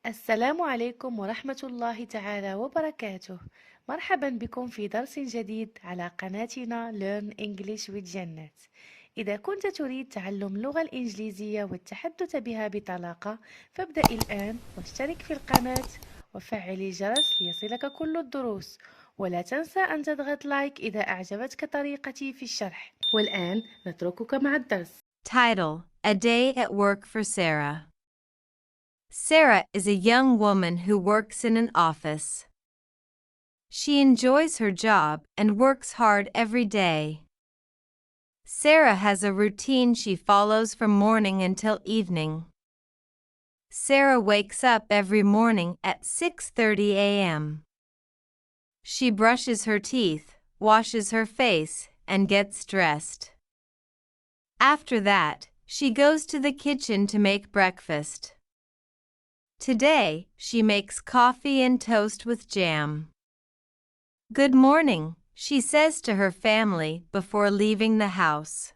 السلام عليكم ورحمة الله تعالى وبركاته. مرحبا بكم في درس جديد على قناتنا Learn English with جنات. إذا كنت تريد تعلم اللغة الإنجليزية والتحدث بها بطلاقة، فابدأ الآن واشترك في القناة وفعل الجرس ليصلك كل الدروس، ولا تنسى أن تضغط لايك إذا أعجبتك طريقتي في الشرح. والآن نتركك مع الدرس. Title: A Day at Work for Sarah. Sarah is a young woman who works in an office. She enjoys her job and works hard every day. Sarah has a routine she follows from morning until evening. Sarah wakes up every morning at 6:30 a.m. She brushes her teeth, washes her face, and gets dressed. After that, she goes to the kitchen to make breakfast. Today, she makes coffee and toast with jam. "Good morning," she says to her family before leaving the house.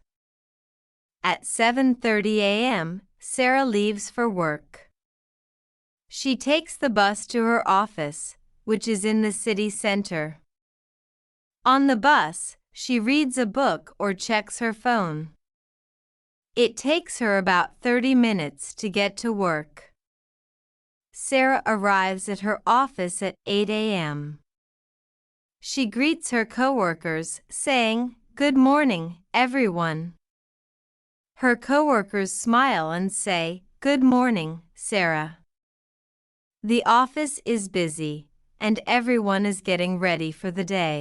At 7:30 a.m., Sarah leaves for work. She takes the bus to her office, which is in the city center. On the bus, she reads a book or checks her phone. It takes her about 30 minutes to get to work. Sarah arrives at her office at 8 a.m. She greets her coworkers, saying, "Good morning, everyone." Her coworkers smile and say, "Good morning, Sarah." The office is busy, and everyone is getting ready for the day.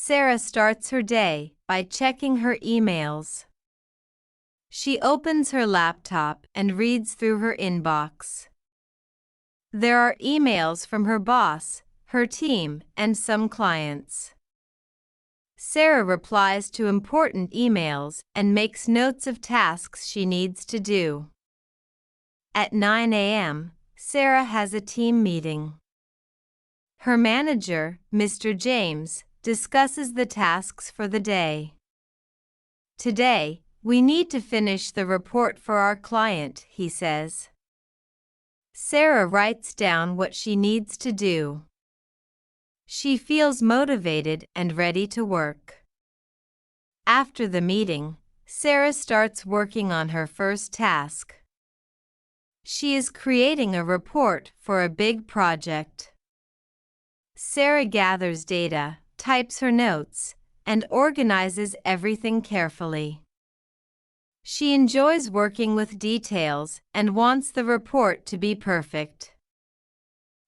Sarah starts her day by checking her emails. She opens her laptop and reads through her inbox. There are emails from her boss, her team, and some clients. Sarah replies to important emails and makes notes of tasks she needs to do. At 9 a.m., Sarah has a team meeting. Her manager, Mr. James, discusses the tasks for the day. "Today, we need to finish the report for our client," he says. Sarah writes down what she needs to do. She feels motivated and ready to work. After the meeting, Sarah starts working on her first task. She is creating a report for a big project. Sarah gathers data, types her notes, and organizes everything carefully. She enjoys working with details and wants the report to be perfect.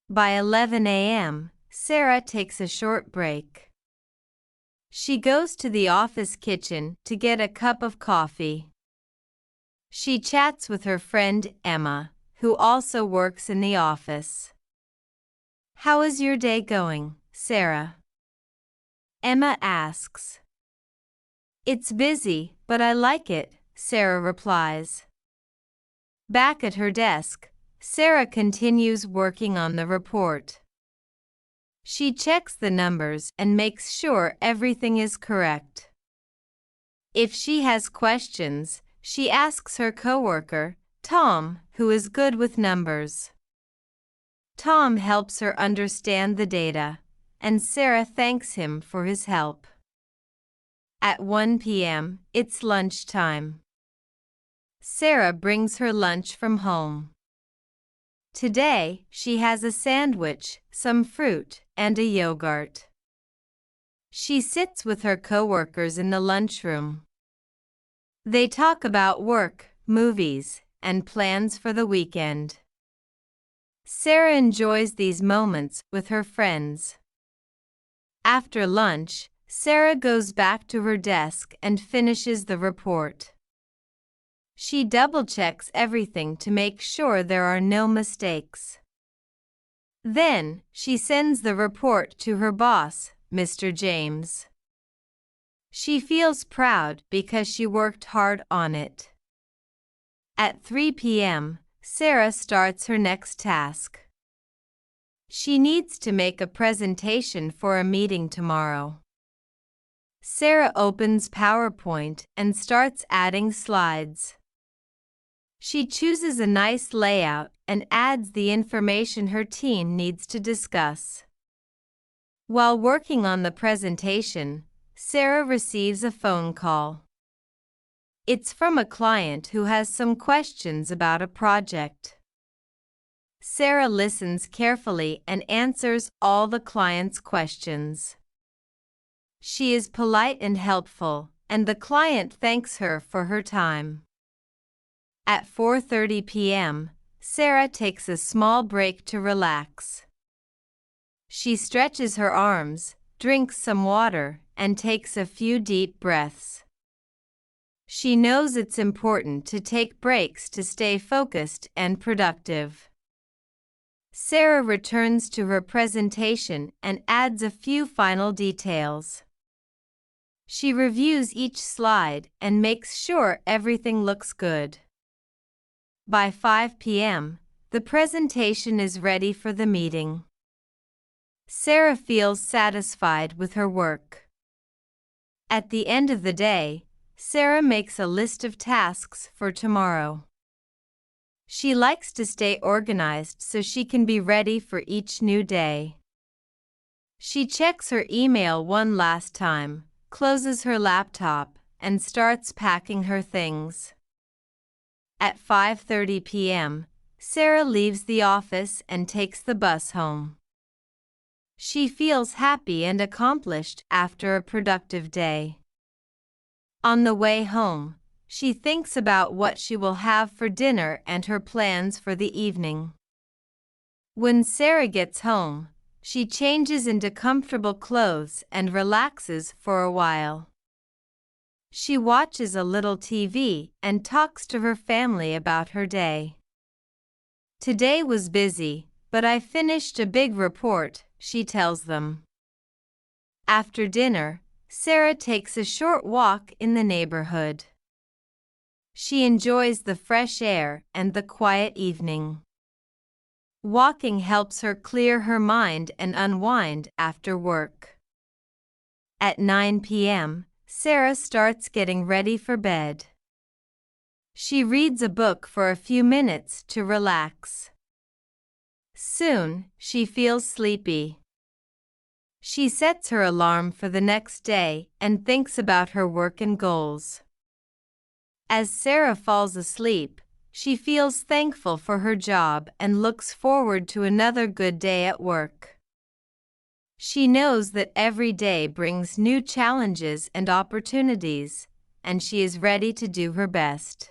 By 11 a.m., Sarah takes a short break. She goes to the office kitchen to get a cup of coffee. She chats with her friend Emma, who also works in the office. "How is your day going, Sarah?" Emma asks. "It's busy, but I like it," Sarah replies. Back at her desk, Sarah continues working on the report. She checks the numbers and makes sure everything is correct. If she has questions, she asks her coworker, Tom, who is good with numbers. Tom helps her understand the data, and Sarah thanks him for his help. At 1 p.m., it's lunchtime. Sarah brings her lunch from home. Today, she has a sandwich, some fruit, and a yogurt. She sits with her coworkers in the lunchroom. They talk about work, movies, and plans for the weekend. Sarah enjoys these moments with her friends. After lunch, Sarah goes back to her desk and finishes the report. She double-checks everything to make sure there are no mistakes. Then, she sends the report to her boss, Mr. James. She feels proud because she worked hard on it. At 3 p.m., Sarah starts her next task. She needs to make a presentation for a meeting tomorrow. Sarah opens PowerPoint and starts adding slides. She chooses a nice layout and adds the information her team needs to discuss. While working on the presentation, Sarah receives a phone call. It's from a client who has some questions about a project. Sarah listens carefully and answers all the client's questions. She is polite and helpful, and the client thanks her for her time. At 4:30 p.m., Sarah takes a small break to relax. She stretches her arms, drinks some water, and takes a few deep breaths. She knows it's important to take breaks to stay focused and productive. Sarah returns to her presentation and adds a few final details. She reviews each slide and makes sure everything looks good. By 5 p.m., the presentation is ready for the meeting. Sarah feels satisfied with her work. At the end of the day, Sarah makes a list of tasks for tomorrow. She likes to stay organized so she can be ready for each new day. She checks her email one last time, closes her laptop, and starts packing her things. At 5:30 p.m., Sarah leaves the office and takes the bus home. She feels happy and accomplished after a productive day. On the way home, she thinks about what she will have for dinner and her plans for the evening. When Sarah gets home, she changes into comfortable clothes and relaxes for a while. She watches a little TV and talks to her family about her day. Today was busy, but I finished a big report, she tells them. After dinner, Sarah takes a short walk in the neighborhood. She enjoys the fresh air and the quiet evening. Walking helps her clear her mind and unwind after work. At 9 p.m., Sarah starts getting ready for bed. She reads a book for a few minutes to relax. Soon, she feels sleepy. She sets her alarm for the next day and thinks about her work and goals. As Sarah falls asleep, she feels thankful for her job and looks forward to another good day at work. She knows that every day brings new challenges and opportunities, and she is ready to do her best.